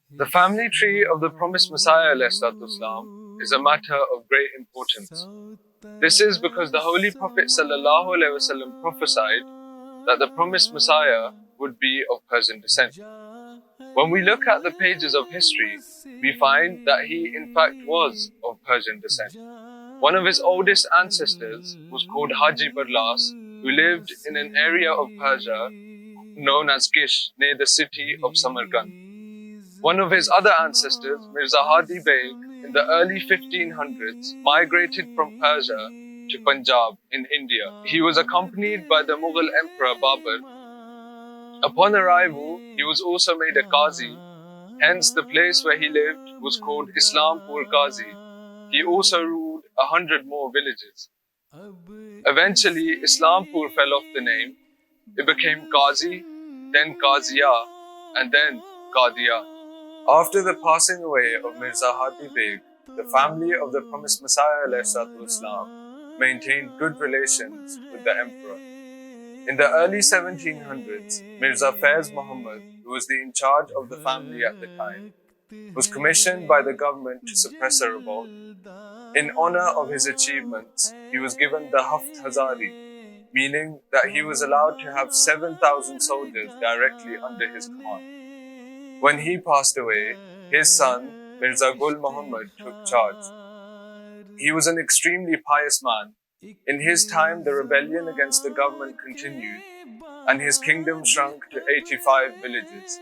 The family tree of the promised Messiah ﷺ is a matter of great importance. This is because the Holy Prophet ﷺ prophesied that the promised Messiah would be of Persian descent. When we look at the pages of history, we find that he in fact was of Persian descent. One of his oldest ancestors was called Haji Barlas, who lived in an area of Persia known as Kish, near the city of Samarkand. One of his other ancestors, Mirza Hadi Beg, in the early 1500s, migrated from Persia to Punjab in India. He was accompanied by the Mughal Emperor Babur. Upon arrival, he was also made a Qazi, hence the place where he lived was called Islampur Qazi. He also ruled 100 more villages. Eventually, Islampur fell off the name. It became Qazi, then Qaziya, and then Qadiya. After the passing away of Mirza Hadi Beg, the family of the promised Messiah ﷺ maintained good relations with the emperor. In the early 1700s, Mirza Faiz Muhammad, who was in charge of the family at the time, was commissioned by the government to suppress a revolt. In honor of his achievements, he was given the Haft Hazari, meaning that he was allowed to have 7,000 soldiers directly under his command. When he passed away, his son, Mirza Gul Muhammad, took charge. He was an extremely pious man. In his time, the rebellion against the government continued, and his kingdom shrunk to 85 villages.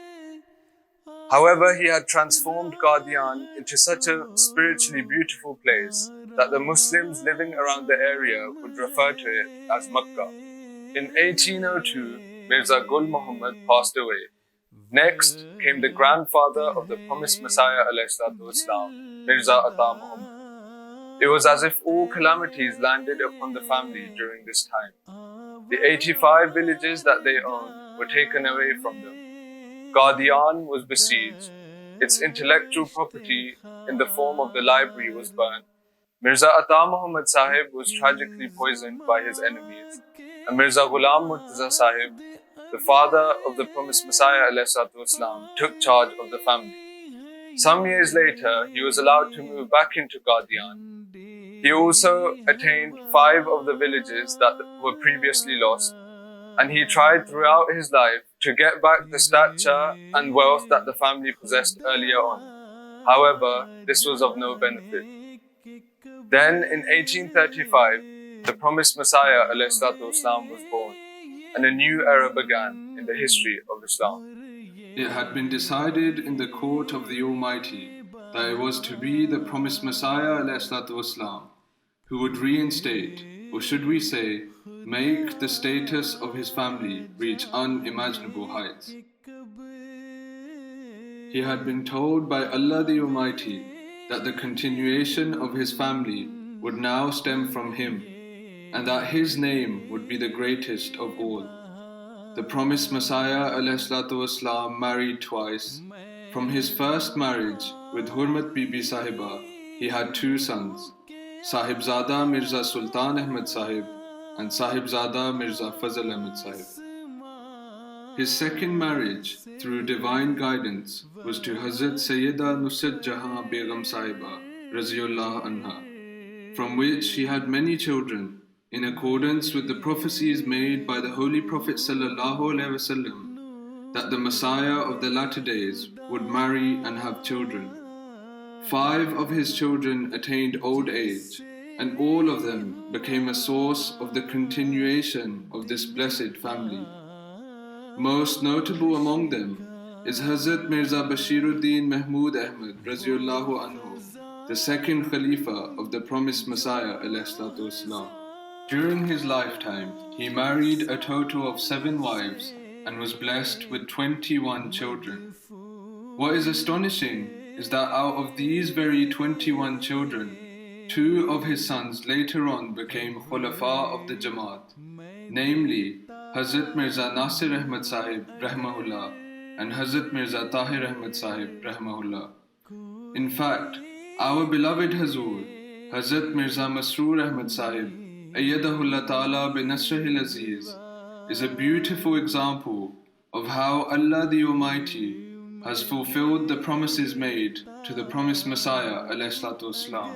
However, he had transformed Qadian into such a spiritually beautiful place that the Muslims living around the area would refer to it as Makkah. In 1802, Mirza Gul Muhammad passed away. Next came the grandfather of the promised Messiah ﷺ, Mirza Ata Muhammad. It was as if all calamities landed upon the family during this time. The 85 villages that they owned were taken away from them. Qadian was besieged. Its intellectual property in the form of the library was burnt. Mirza Ata Muhammad Sahib was tragically poisoned by his enemies. And Mirza Ghulam Murtaza Sahib, the father of the promised Messiah ﷺ, took charge of the family. Some years later, he was allowed to move back into Qadian. He also attained 5 of the villages that were previously lost, and he tried throughout his life to get back the stature and wealth that the family possessed earlier on. However, this was of no benefit. Then, in 1835, the promised Messiah ﷺ was born, and a new era began in the history of Islam. It had been decided in the court of the Almighty that it was to be the promised Messiah ﷺ who would reinstate, or should we say, make the status of his family reach unimaginable heights. He had been told by Allah the Almighty that the continuation of his family would now stem from him, and that his name would be the greatest of all. The promised Messiah ﷺ married twice. From his first marriage with Hurmat Bibi Sahiba, he had 2 sons, Sahibzada Mirza Sultan Ahmad Sahib and Sahibzada Mirza Fazl Ahmad Sahib. His second marriage, through divine guidance, was to Hazrat Sayyida Nusrat Jahan Begum Sahiba, Raziyullah Anha, from which he had many children, in accordance with the prophecies made by the Holy Prophet ﷺ that the Messiah of the latter days would marry and have children. 5 of his children attained old age, and all of them became a source of the continuation of this blessed family. Most notable among them is Hazrat Mirza Bashiruddin Mahmud Ahmad Raziyullahu Anhu, the second Khalifa of the promised Messiah ﷺ. During his lifetime, he married a total of 7 wives and was blessed with 21 children. What is astonishing is that out of these very 21 children, 2 of his sons later on became Khulafa of the Jamaat, namely Hazrat Mirza Nasir Ahmad Sahib Rahmahullah and Hazrat Mirza Tahir Ahmad Sahib Rahmahullah. In fact, our beloved Hazur, Hazrat Mirza Masroor Ahmad Sahib Ayyadahullah Ta'ala bin Nasrihil Aziz, is a beautiful example of how Allah the Almighty has fulfilled the promises made to the promised Messiah alayhi salatu wasalam.